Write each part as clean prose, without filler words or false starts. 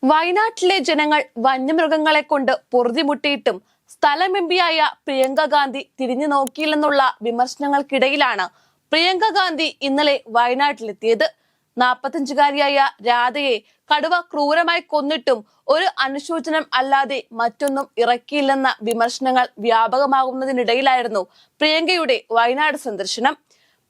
വയനാട്ടിലെ ജനങ്ങൾ വന്യമൃഗങ്ങളെ കൊണ്ട് പൊറുതിമുട്ടിയിട്ടും സ്ഥലം എംപിയായ പ്രിയങ്ക ഗാന്ധി തിരിഞ്ഞു നോക്കിയില്ലെന്നുള്ള വിമർശനങ്ങൾക്കിടയിലാണ് പ്രിയങ്ക ഗാന്ധി ഇന്നലെ വയനാട്ടിലെത്തിയത്. 45-കാരിയായ രാധയെ കടുവ ക്രൂരമായി കൊന്നിട്ടും ഒരു അനുശോചനം അല്ലാതെ മറ്റൊന്നും ഇറക്കിയില്ലെന്ന വിമർശനങ്ങൾ വ്യാപകമാകുന്നതിനിടയിലായിരുന്നു പ്രിയങ്കയുടെ വയനാട് സന്ദർശനം.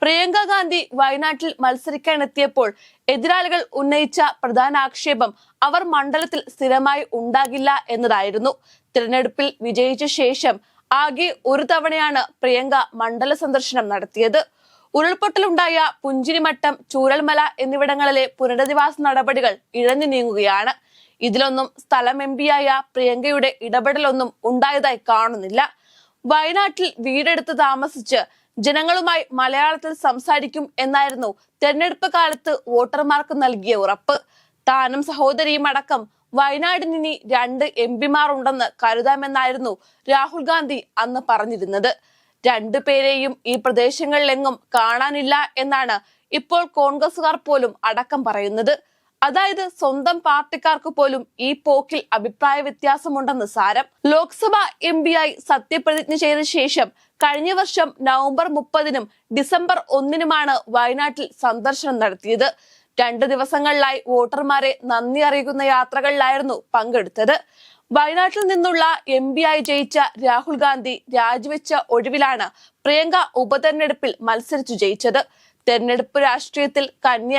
പ്രിയങ്ക ഗാന്ധി വയനാട്ടിൽ മത്സരിക്കാനെത്തിയപ്പോൾ എതിരാളികൾ ഉന്നയിച്ച പ്രധാന ആക്ഷേപം അവർ മണ്ഡലത്തിൽ സ്ഥിരമായി ഉണ്ടാകില്ല എന്നതായിരുന്നു. തിരഞ്ഞെടുപ്പിൽ വിജയിച്ച ശേഷം ആകെ ഒരു തവണയാണ് പ്രിയങ്ക മണ്ഡല സന്ദർശനം നടത്തിയത്. ഉരുൾപൊട്ടലുണ്ടായ പുഞ്ചിരിമട്ടം, ചൂരൽമല എന്നിവിടങ്ങളിലെ പുനരധിവാസ നടപടികൾ ഇഴഞ്ഞു നീങ്ങുകയാണ്. ഇതിലൊന്നും സ്ഥലം എംപിയായ പ്രിയങ്കയുടെ ഇടപെടലൊന്നും ഉണ്ടായതായി കാണുന്നില്ല. വയനാട്ടിൽ വീടെടുത്ത് താമസിച്ച് ജനങ്ങളുമായി മലയാളത്തിൽ സംസാരിക്കും എന്നായിരുന്നു തെരഞ്ഞെടുപ്പ് കാലത്ത് വോട്ടർമാർക്ക് നൽകിയ ഉറപ്പ്. താനും സഹോദരിയും അടക്കം വയനാടിനി 2 എംപിമാർ ഉണ്ടെന്ന് കരുതാമെന്നായിരുന്നു രാഹുൽ ഗാന്ധി അന്ന് പറഞ്ഞിരുന്നത്. 2 പേരെയും ഈ പ്രദേശങ്ങളിലെങ്ങും കാണാനില്ല എന്നാണ് ഇപ്പോൾ കോൺഗ്രസുകാർ പോലും അടക്കം പറയുന്നത്. അതായത് സ്വന്തം പാർട്ടിക്കാർക്ക് പോലും ഈ പോക്കിൽ അഭിപ്രായ വ്യത്യാസമുണ്ടെന്ന് സാരം. ലോക്സഭാ എംപിയായി സത്യപ്രതിജ്ഞ ചെയ്ത ശേഷം കഴിഞ്ഞ വർഷം നവംബർ 30-നും ഡിസംബർ 1-നുമാണ് വയനാട്ടിൽ സന്ദർശനം നടത്തിയത്. 2 ദിവസങ്ങളിലായി വോട്ടർമാരെ നന്ദി അറിയിക്കുന്ന യാത്രകളിലായിരുന്നു പങ്കെടുത്തത്. വയനാട്ടിൽ നിന്നുള്ള എംപിയായി ജയിച്ച രാഹുൽ ഗാന്ധി രാജിവെച്ച ഒഴിവിലാണ് പ്രിയങ്ക ഉപതെരഞ്ഞെടുപ്പിൽ മത്സരിച്ചു ജയിച്ചത്. തെരഞ്ഞെടുപ്പ് രാഷ്ട്രീയത്തിൽ കന്നി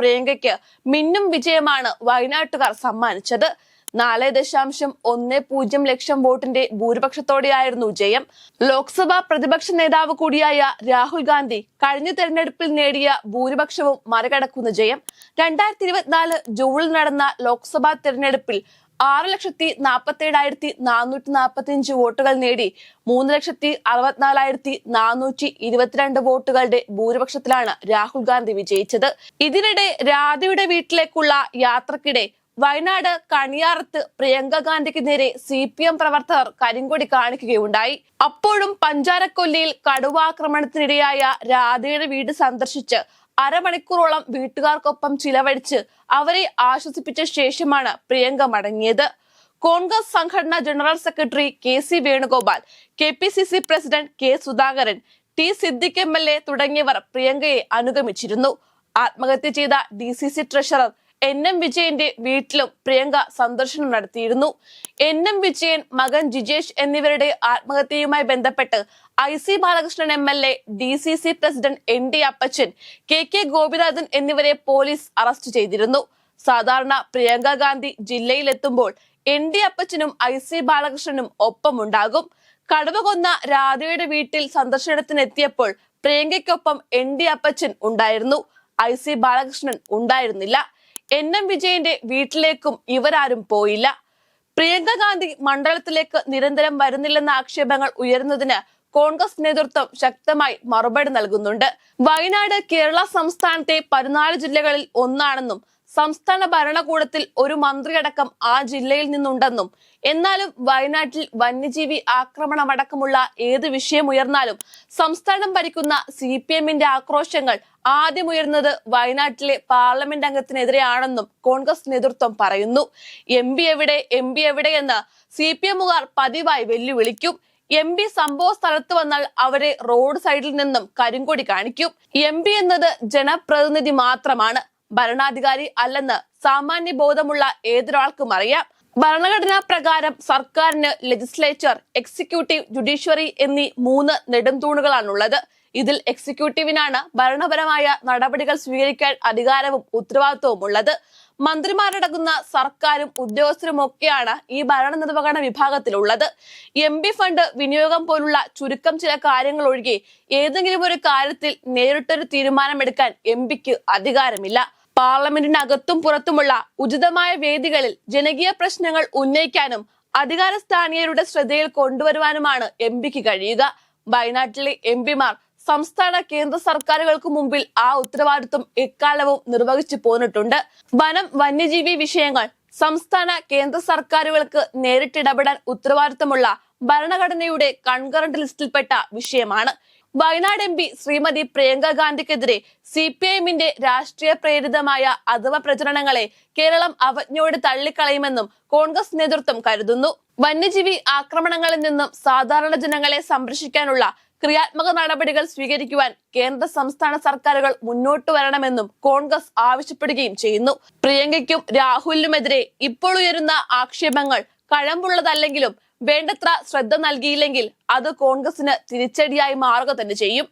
പ്രിയങ്കയ്ക്ക് മിന്നും വിജയമാണ് വയനാട്ടുകാർ സമ്മാനിച്ചത്. 4.10 ലക്ഷം വോട്ടിന്റെ ഭൂരിപക്ഷത്തോടെയായിരുന്നു ജയം. ലോക്സഭാ പ്രതിപക്ഷ നേതാവ് കൂടിയായ രാഹുൽ ഗാന്ധി കഴിഞ്ഞ തെരഞ്ഞെടുപ്പിൽ നേടിയ ഭൂരിപക്ഷവും മറികടക്കുന്ന ജയം. 2024 ജൂണിൽ നടന്ന ലോക്സഭാ തെരഞ്ഞെടുപ്പിൽ 6,47,445 വോട്ടുകൾ നേടി 3,64,422 വോട്ടുകളുടെ ഭൂരിപക്ഷത്തിലാണ് രാഹുൽ ഗാന്ധി വിജയിച്ചത്. ഇതിനിടെ രാധയുടെ വീട്ടിലേക്കുള്ള യാത്രക്കിടെ വയനാട് കണിയാറത്ത് പ്രിയങ്ക ഗാന്ധിക്ക് നേരെ CPM പ്രവർത്തകർ കരിങ്കൊടി കാണിക്കുകയുണ്ടായി. അപ്പോഴും പഞ്ചാരക്കൊല്ലിയിൽ കടുവാക്രമണത്തിനിടയായ രാധയുടെ വീട് സന്ദർശിച്ച് അരമണിക്കൂറോളം വീട്ടുകാർക്കൊപ്പം ചിലവഴിച്ച് അവരെ ആശ്വസിപ്പിച്ച ശേഷമാണ് പ്രിയങ്ക മടങ്ങിയത്. കോൺഗ്രസ് സംഘടനാ general secretary KC Venugopal, KPCC president K Sudhakaran, T Siddique MLA തുടങ്ങിയവർ പ്രിയങ്കയെ അനുഗമിച്ചിരുന്നു. ആത്മഹത്യ ചെയ്ത DCC ട്രഷറർ NM വിജയന്റെ വീട്ടിലും പ്രിയങ്ക സന്ദർശനം നടത്തിയിരുന്നു. NM വിജയൻ, മകൻ ജിജേഷ് എന്നിവരുടെ ആത്മഹത്യയുമായി ബന്ധപ്പെട്ട് IC Balakrishnan MLA, DCC president ND അപ്പച്ചൻ, KK ഗോപിനാഥൻ എന്നിവരെ പോലീസ് അറസ്റ്റ് ചെയ്തിരുന്നു. സാധാരണ പ്രിയങ്ക ഗാന്ധി ജില്ലയിലെത്തുമ്പോൾ ND അപ്പച്ചനും IC ബാലകൃഷ്ണനും ഒപ്പമുണ്ടാകും. കടുവ കൊന്ന രാധയുടെ വീട്ടിൽ സന്ദർശനത്തിനെത്തിയപ്പോൾ പ്രിയങ്കയ്ക്കൊപ്പം ND അപ്പച്ചൻ ഉണ്ടായിരുന്നു. IC ബാലകൃഷ്ണൻ ഉണ്ടായിരുന്നില്ല. NM വിജയന്റെ വീട്ടിലേക്കും ഇവരാരും പോയില്ല. പ്രിയങ്ക ഗാന്ധി മണ്ഡലത്തിലേക്ക് നിരന്തരം വരുന്നില്ലെന്ന ആക്ഷേപങ്ങൾ ഉയരുന്നതിന് കോൺഗ്രസ് നേതൃത്വം ശക്തമായി മറുപടി നൽകുന്നുണ്ട്. വയനാട് കേരള സംസ്ഥാനത്തെ 14 ജില്ലകളിൽ ഒന്നാണെന്നും സംസ്ഥാന ഭരണകൂടത്തിൽ ഒരു മന്ത്രിയടക്കം ആ ജില്ലയിൽ നിന്നുണ്ടെന്നും എന്നാലും വയനാട്ടിൽ വന്യജീവി ആക്രമണമടക്കമുള്ള ഏത് വിഷയം ഉയർന്നാലും സംസ്ഥാനം ഭരിക്കുന്ന CPMന്റെ ആക്രോശങ്ങൾ ആദ്യം ഉയർന്നത് വയനാട്ടിലെ പാർലമെന്റ് അംഗത്തിനെതിരെയാണെന്നും കോൺഗ്രസ് നേതൃത്വം പറയുന്നു. MP എവിടെ എന്ന് CPMുകാർ പതിവായി വെല്ലുവിളിക്കും. MP സംഭവ സ്ഥലത്ത് വന്നാൽ അവരെ റോഡ് സൈഡിൽ നിന്നും കരിങ്കൊടി കാണിക്കും. MP എന്നത് ജനപ്രതിനിധി മാത്രമാണ്, ഭരണാധികാരി അല്ലെന്ന് സാമാന്യ ബോധമുള്ള ഏതൊരാൾക്കും അറിയാം. ഭരണഘടനാ പ്രകാരം സർക്കാരിന് ലെജിസ്ലേച്ചർ, എക്സിക്യൂട്ടീവ്, ജുഡീഷ്യറി എന്നീ 3 നെടുംതൂണുകളാണുള്ളത്. ഇതിൽ എക്സിക്യൂട്ടീവിനാണ് ഭരണപരമായ നടപടികൾ സ്വീകരിക്കാൻ അധികാരവും ഉത്തരവാദിത്വവും ഉള്ളത്. മന്ത്രിമാരടങ്ങുന്ന സർക്കാരും ഉദ്യോഗസ്ഥരും ഒക്കെയാണ് ഈ ഭരണനിർവഹണ വിഭാഗത്തിലുള്ളത്. MP ഫണ്ട് വിനിയോഗം പോലുള്ള ചുരുക്കം ചില കാര്യങ്ങൾ ഒഴികെ ഏതെങ്കിലും ഒരു കാര്യത്തിൽ നേരിട്ടൊരു തീരുമാനമെടുക്കാൻ MPക്ക് അധികാരമില്ല. പാർലമെന്റിനകത്തും പുറത്തുമുള്ള ഉചിതമായ വേദികളിൽ ജനകീയ പ്രശ്നങ്ങൾ ഉന്നയിക്കാനും അധികാരസ്ഥാനീയരുടെ ശ്രദ്ധയിൽ കൊണ്ടുവരുവാനുമാണ് MPക്ക് കഴിയുക. വയനാട്ടിലെ MPമാർ സംസ്ഥാന കേന്ദ്ര സർക്കാരുകൾക്ക് മുമ്പിൽ ആ ഉത്തരവാദിത്വം എക്കാലവും നിർവഹിച്ചു പോന്നിട്ടുണ്ട്. വനം, വന്യജീവി വിഷയങ്ങൾ സംസ്ഥാന കേന്ദ്ര സർക്കാരുകൾക്ക് നേരിട്ടിടപെടാൻ ഉത്തരവാദിത്തമുള്ള ഭരണഘടനയുടെ കൺകറന്റ് ലിസ്റ്റിൽപ്പെട്ട വിഷയമാണ്. വയനാട് MP ശ്രീമതി പ്രിയങ്ക ഗാന്ധിക്കെതിരെ CPIMന്റെ രാഷ്ട്രീയ പ്രേരിതമായ അഥവാ പ്രചരണങ്ങളെ കേരളം അവജ്ഞയോടെ തള്ളിക്കളയുമെന്നും കോൺഗ്രസ് നേതൃത്വം കരുതുന്നു. വന്യജീവി ആക്രമണങ്ങളിൽ നിന്നും സാധാരണ ജനങ്ങളെ സംരക്ഷിക്കാനുള്ള ക്രിയാത്മക നടപടികൾ സ്വീകരിക്കുവാൻ കേന്ദ്ര സംസ്ഥാന സർക്കാരുകൾ മുന്നോട്ടു വരണമെന്നും കോൺഗ്രസ് ആവശ്യപ്പെടുകയും ചെയ്യുന്നു. പ്രിയങ്കയ്ക്കും രാഹുലിനുമെതിരെ ഇപ്പോൾ ഉയരുന്ന ആക്ഷേപങ്ങൾ കഴമ്പുള്ളതല്ലെങ്കിലും വേണ്ടത്ര ശ്രദ്ധ നൽകിയില്ലെങ്കിൽ അത് കോൺഗ്രസിന് തിരിച്ചടിയായി മാറുക തന്നെ ചെയ്യും.